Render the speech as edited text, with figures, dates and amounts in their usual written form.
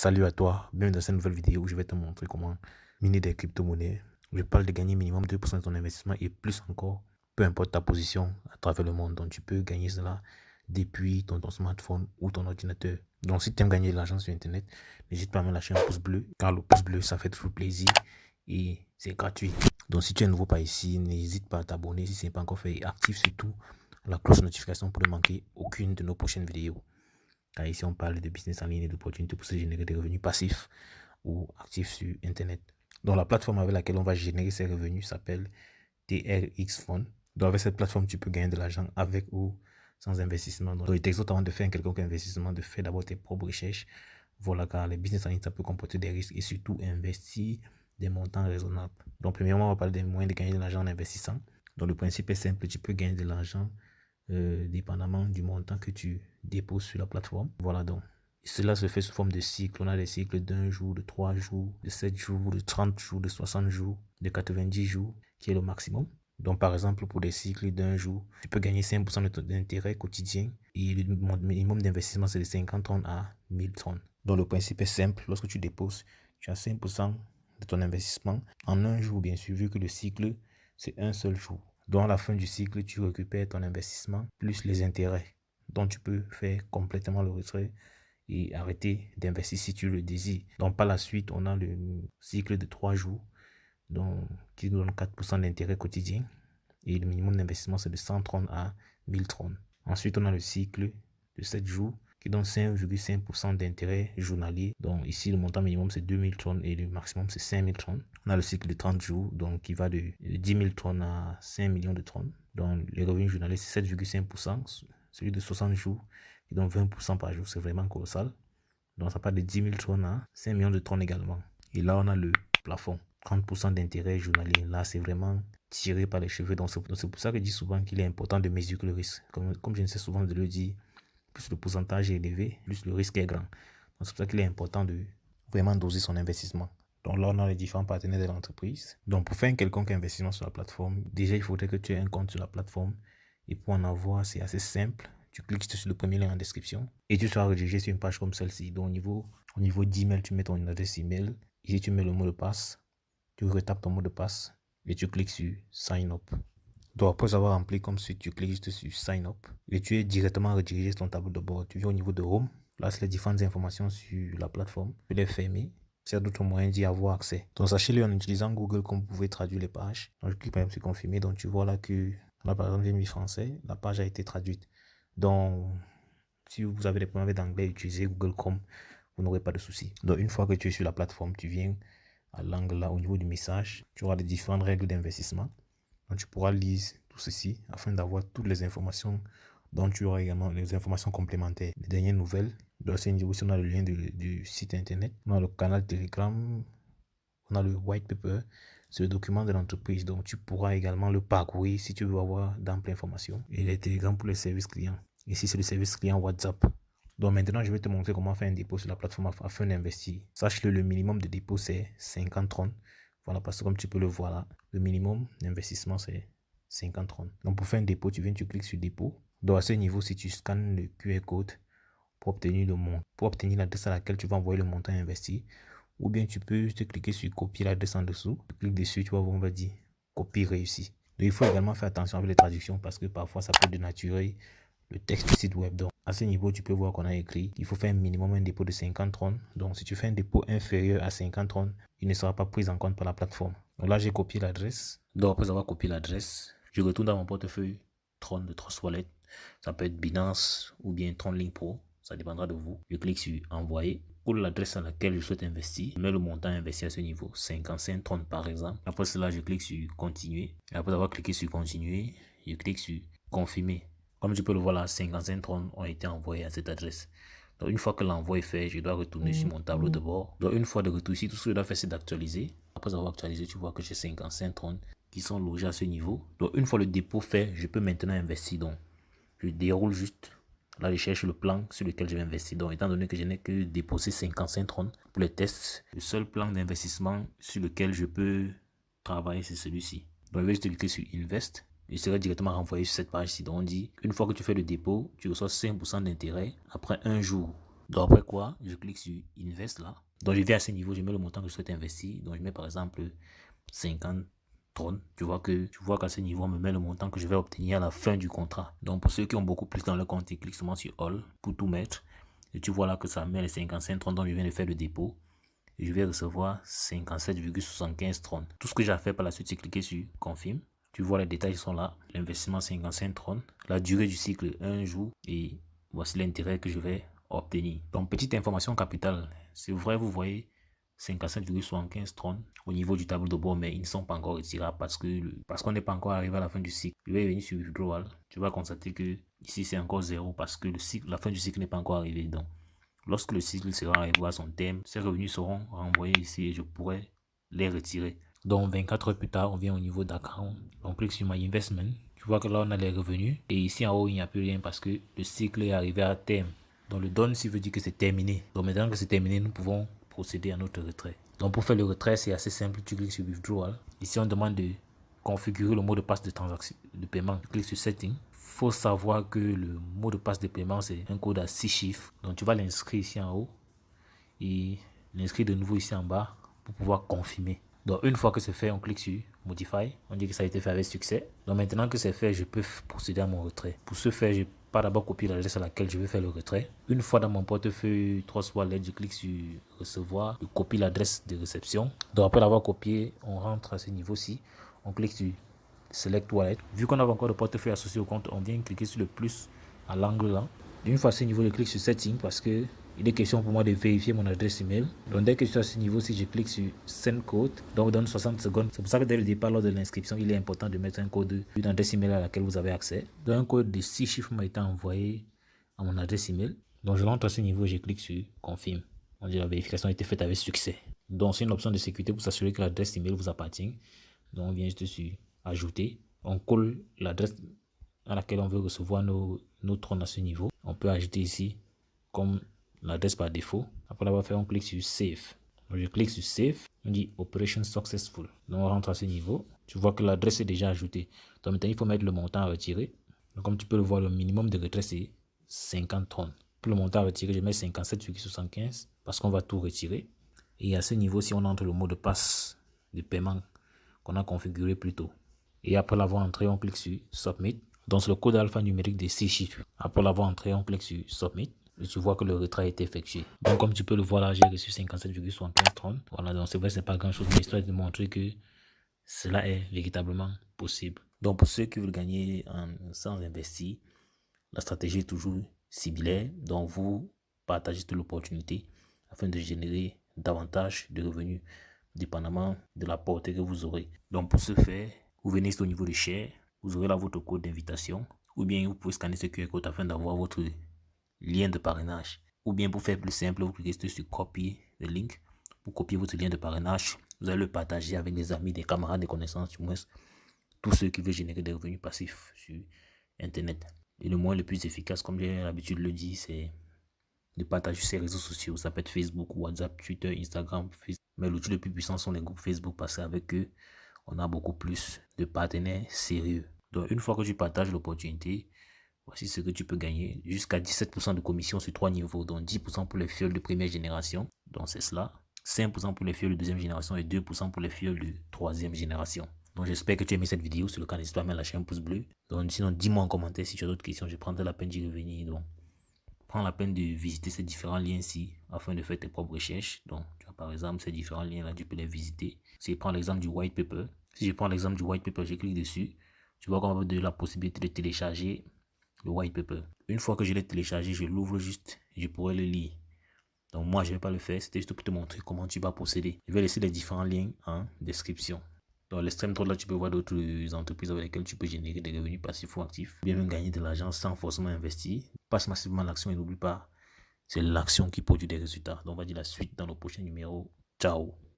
Salut à toi, bienvenue dans cette nouvelle vidéo où je vais te montrer comment miner des crypto-monnaies. Je parle de gagner minimum 2% de ton investissement et plus encore, peu importe ta position à travers le monde. Donc tu peux gagner cela depuis ton smartphone ou ton ordinateur. Donc si tu aimes gagner de l'argent sur Internet, n'hésite pas à me lâcher un pouce bleu, car le pouce bleu ça fait toujours plaisir et c'est gratuit. Donc si tu es nouveau par ici, n'hésite pas à t'abonner si ce n'est pas encore fait et active surtout la cloche de notification pour ne manquer aucune de nos prochaines vidéos. Car ici, on parle de business en ligne et d'opportunités pour se générer des revenus passifs ou actifs sur Internet. Donc, la plateforme avec laquelle on va générer ces revenus s'appelle TRX Fund. Donc, avec cette plateforme, tu peux gagner de l'argent avec ou sans investissement. Donc, il t'exhorte avant de faire un quelconque investissement, de faire d'abord tes propres recherches. Voilà, car les business en ligne, ça peut comporter des risques et surtout investir des montants raisonnables. Donc, premièrement, on va parler des moyens de gagner de l'argent en investissant. Donc, le principe est simple, tu peux gagner de l'argent dépendamment du montant que tu déposes sur la plateforme. Voilà donc. Cela se fait sous forme de cycles. On a des cycles d'1 jour, de 3 jours, de 7 jours, de 30 jours, de 60 jours, de 90 jours, qui est le maximum. Donc, par exemple, pour des cycles d'1 jour, tu peux gagner 5% de ton intérêt quotidien et le minimum d'investissement, c'est de 50 tonnes à 1000 tonnes. Donc, le principe est simple. Lorsque tu déposes, tu as 5% de ton investissement en un jour, bien sûr, vu que le cycle, c'est un seul jour. Donc, à la fin du cycle, tu récupères ton investissement plus les intérêts. Donc, tu peux faire complètement le retrait et arrêter d'investir si tu le désires. Donc, par la suite, on a le cycle de 3 jours donc, qui donne 4% d'intérêt quotidien. Et le minimum d'investissement, c'est de 130 à 1030. Ensuite, on a le cycle de 7 jours qui donne 5,5% d'intérêt journalier. Donc ici, le montant minimum, c'est 2000 tonnes et le maximum, c'est 5000 tonnes. On a le cycle de 30 jours, donc qui va de 10 000 tonnes à 5 millions de tonnes. Donc les revenus journaliers, c'est 7,5%. Celui de 60 jours, qui donne 20% par jour, c'est vraiment colossal. Donc ça part de 10 000 tonnes à 5 millions de tonnes également. Et là, on a le plafond, 30% d'intérêt journalier. Là, c'est vraiment tiré par les cheveux. Donc c'est pour ça que je dis souvent qu'il est important de mesurer le risque. Comme je ne sais souvent de le dire, plus le pourcentage est élevé, plus le risque est grand. Donc c'est pour ça qu'il est important de vraiment doser son investissement. Donc là, on a les différents partenaires de l'entreprise. Donc pour faire un quelconque investissement sur la plateforme, déjà, il faudrait que tu aies un compte sur la plateforme. Et pour en avoir, c'est assez simple. Tu cliques sur le premier lien en description et tu seras redirigé sur une page comme celle-ci. Donc au niveau d'email, tu mets ton adresse email. Ici, tu mets le mot de passe. Tu retapes ton mot de passe et tu cliques sur Sign Up. Donc après avoir rempli comme suite, tu cliques juste sur Sign Up et tu es directement redirigé sur ton tableau de bord. Tu viens au niveau de Home. Là, c'est les différentes informations sur la plateforme. Tu les fermer. C'est d'autres moyens d'y avoir accès. Donc sachez-le, en utilisant Google, comme vous pouvez traduire les pages. Donc je clique par exemple sur confirmer. Donc tu vois là que, là par exemple, j'ai mis français. La page a été traduite. Donc si vous avez des problèmes avec l'anglais, utilisez Google Chrome. Vous n'aurez pas de soucis. Donc une fois que tu es sur la plateforme, tu viens à l'angle là au niveau du message. Tu auras les différentes règles d'investissement. Donc tu pourras lire tout ceci afin d'avoir toutes les informations dont tu auras également les informations complémentaires, les dernières nouvelles. Dans ce niveau, on a le lien du site internet, on a le canal Telegram, on a le white paper, c'est le document de l'entreprise. Donc tu pourras également le parcourir si tu veux avoir d'amples informations. Et les Telegram pour les services clients. Ici, c'est le service client WhatsApp. Donc maintenant, je vais te montrer comment faire un dépôt sur la plateforme afin d'investir. Sache que le minimum de dépôt, c'est 50 tonnes. Voilà, parce que comme tu peux le voir là, le minimum d'investissement, c'est 50 tonnes. Donc pour faire un dépôt, tu cliques sur dépôt. Donc à ce niveau, si tu scannes le QR code pour obtenir le montant, pour obtenir l'adresse à laquelle tu vas envoyer le montant investi, ou bien tu peux juste cliquer sur copier l'adresse en dessous. Tu cliques dessus, tu vas voir, on va dire copie réussi. Donc il faut également faire attention avec les traductions parce que parfois ça peut dénaturer le texte du site web. Donc à ce niveau, tu peux voir qu'on a écrit qu'il faut faire un minimum un dépôt de 50 tonnes. Donc si tu fais un dépôt inférieur à 50 tonnes, il ne sera pas pris en compte par la plateforme. Donc là, j'ai copié l'adresse. Donc après avoir copié l'adresse, je retourne dans mon portefeuille Tron de Trust Wallet. Ça peut être Binance ou bien Tron Link Pro. Ça dépendra de vous. Je clique sur envoyer. Pour l'adresse à laquelle je souhaite investir, je mets le montant investi à ce niveau, 55 tonnes par exemple. Après cela, je clique sur continuer. Et après avoir cliqué sur continuer, je clique sur confirmer. Comme tu peux le voir là, 55 tonnes ont été envoyés à cette adresse. Donc une fois que l'envoi est fait, je dois retourner sur mon tableau de bord. Donc une fois de retour ici, tout ce que je dois faire, c'est d'actualiser. Après avoir actualisé, tu vois que j'ai 55 tonnes qui sont logées à ce niveau. Donc une fois le dépôt fait, je peux maintenant investir. Donc je déroule juste. Là, je cherche le plan sur lequel je vais investir. Donc, étant donné que je n'ai que déposé 55 tonnes pour les tests, le seul plan d'investissement sur lequel je peux travailler, c'est celui-ci. Donc, je vais juste cliquer sur Invest. Je serai directement renvoyé sur cette page-ci. Donc, on dit, une fois que tu fais le dépôt, tu reçois 5% d'intérêt après un jour. Donc après quoi, je clique sur Invest là. Donc je vais à ce niveau, je mets le montant que je souhaite investir. Donc je mets par exemple 50 Tron. Tu vois qu'à ce niveau, on me met le montant que je vais obtenir à la fin du contrat. Donc pour ceux qui ont beaucoup plus dans le compte, ils cliquent seulement sur All pour tout mettre. Et tu vois là que ça met les 55 Tron dont je viens de faire le dépôt. Et je vais recevoir 57,75 Tron. Tout ce que j'ai à faire par la suite, c'est cliquer sur Confirme. Tu vois les détails sont là. L'investissement 55 Tron. La durée du cycle 1 jour. Et voici l'intérêt que je vais obtenir. Donc petite information capitale. C'est vrai, vous voyez 57,75 Tron au niveau du tableau de bord, mais ils ne sont pas encore retirables parce qu'on n'est pas encore arrivé à la fin du cycle. Je vais venir sur Withdrawal. Tu vas constater que ici c'est encore 0 parce que la fin du cycle n'est pas encore arrivée. Donc lorsque le cycle sera arrivé à son terme, ces revenus seront renvoyés ici et je pourrai les retirer. Donc 24 heures plus tard, on vient au niveau d'account. On clique sur My Investment. Tu vois que là on a les revenus et ici en haut il n'y a plus rien parce que le cycle est arrivé à terme. Donc le done ici veut dire que c'est terminé. Donc maintenant que c'est terminé, nous pouvons procéder à notre retrait. Donc pour faire le retrait, c'est assez simple. Tu cliques sur Withdrawal. Ici on demande de configurer le mot de passe de transaction de paiement. Tu cliques sur Setting. Faut savoir que le mot de passe de paiement c'est un code à 6 chiffres. Donc tu vas l'inscrire ici en haut et l'inscrire de nouveau ici en bas pour pouvoir confirmer. Donc une fois que c'est fait, on clique sur Modify. On dit que ça a été fait avec succès. Donc maintenant que c'est fait, je peux procéder à mon retrait. Pour ce faire, je pas d'abord copier l'adresse à laquelle je vais faire le retrait. Une fois dans mon portefeuille Trust Wallet, je clique sur Recevoir, je copie l'adresse de réception. Donc après l'avoir copié, on rentre à ce niveau-ci. On clique sur Select Wallet. Vu qu'on a encore le portefeuille associé au compte, on vient cliquer sur le plus à l'angle là. Une fois à ce niveau, je clique sur Setting parce que il est question pour moi de vérifier mon adresse email. Donc dès que je suis à ce niveau-ci, je clique sur Send Code. Donc on donne 60 secondes. C'est pour ça que dès le départ, lors de l'inscription, il est important de mettre un code d'une adresse email à laquelle vous avez accès. Donc un code de 6 chiffres m'a été envoyé à mon adresse email. Donc je rentre à ce niveau, je clique sur Confirme. On dit la vérification a été faite avec succès. Donc c'est une option de sécurité pour s'assurer que l'adresse email vous appartient. Donc on vient juste sur Ajouter. On colle l'adresse à laquelle on veut recevoir nos Tron à ce niveau. On peut ajouter ici comme l'adresse par défaut. Après l'avoir fait, on clique sur Save. Donc, je clique sur Save. On dit Operation Successful. Donc on rentre à ce niveau. Tu vois que l'adresse est déjà ajoutée. Donc maintenant, il faut mettre le montant à retirer. Donc comme tu peux le voir, le minimum de retrait, c'est 50 Tron. Pour le montant à retirer, je mets 57,75 parce qu'on va tout retirer. Et à ce niveau, si on entre le mot de passe de paiement qu'on a configuré plus tôt. Et après l'avoir entré, on clique sur Submit. Donc c'est le code alphanumérique de 6 chiffres. Après l'avoir entré, on clique sur Submit. Et tu vois que le retrait a été effectué. Donc comme tu peux le voir là, j'ai reçu 57,75 Tron. Voilà, donc c'est vrai, c'est pas grand chose, mais histoire de montrer que cela est véritablement possible. Donc pour ceux qui veulent gagner sans investir, la stratégie est toujours similaire. Donc vous partagez toute l'opportunité afin de générer davantage de revenus dépendamment de la portée que vous aurez. Donc pour ce faire, vous venez ici au niveau de Share, vous aurez là votre code d'invitation, ou bien vous pouvez scanner ce QR code afin d'avoir votre lien de parrainage. Ou bien pour faire plus simple, vous cliquez sur Copy le link pour copier votre lien de parrainage. Vous allez le partager avec des amis, des camarades, des connaissances, du moins tous ceux qui veulent générer des revenus passifs sur Internet. Et le moyen le plus efficace, comme j'ai l'habitude de le dire, c'est de partager ses réseaux sociaux. Ça peut être Facebook, WhatsApp, Twitter, Instagram, Facebook. Mais l'outil le plus puissant sont les groupes Facebook parce qu'avec eux, on a beaucoup plus de partenaires sérieux. Donc une fois que tu partages l'opportunité, voici ce que tu peux gagner. Jusqu'à 17% de commission sur 3 niveaux. Donc 10% pour les fioles de première génération. Donc c'est cela. 5% pour les fioles de deuxième génération et 2% pour les fioles de troisième génération. Donc j'espère que tu as aimé cette vidéo. Sur le cas, n'hésite pas à mettre lâcher un pouce bleu. Donc sinon, dis-moi en commentaire si tu as d'autres questions. Je prendrai la peine d'y revenir. Donc prends la peine de visiter ces différents liens-ci afin de faire tes propres recherches. Donc tu as par exemple ces différents liens-là, tu peux les visiter. Si je prends l'exemple du white paper, je clique dessus. Tu vois qu'on va me donner la possibilité de télécharger le white paper. Une fois que je l'ai téléchargé, je l'ouvre juste et je pourrai le lire. Donc moi, je ne vais pas le faire. C'était juste pour te montrer comment tu vas procéder. Je vais laisser les différents liens en description. Dans l'extrême droite, là, tu peux voir d'autres entreprises avec lesquelles tu peux générer des revenus passifs ou actifs. Bien même gagner de l'argent sans forcément investir. Passe massivement l'action et n'oublie pas, c'est l'action qui produit des résultats. Donc on va dire la suite dans le prochain numéro. Ciao.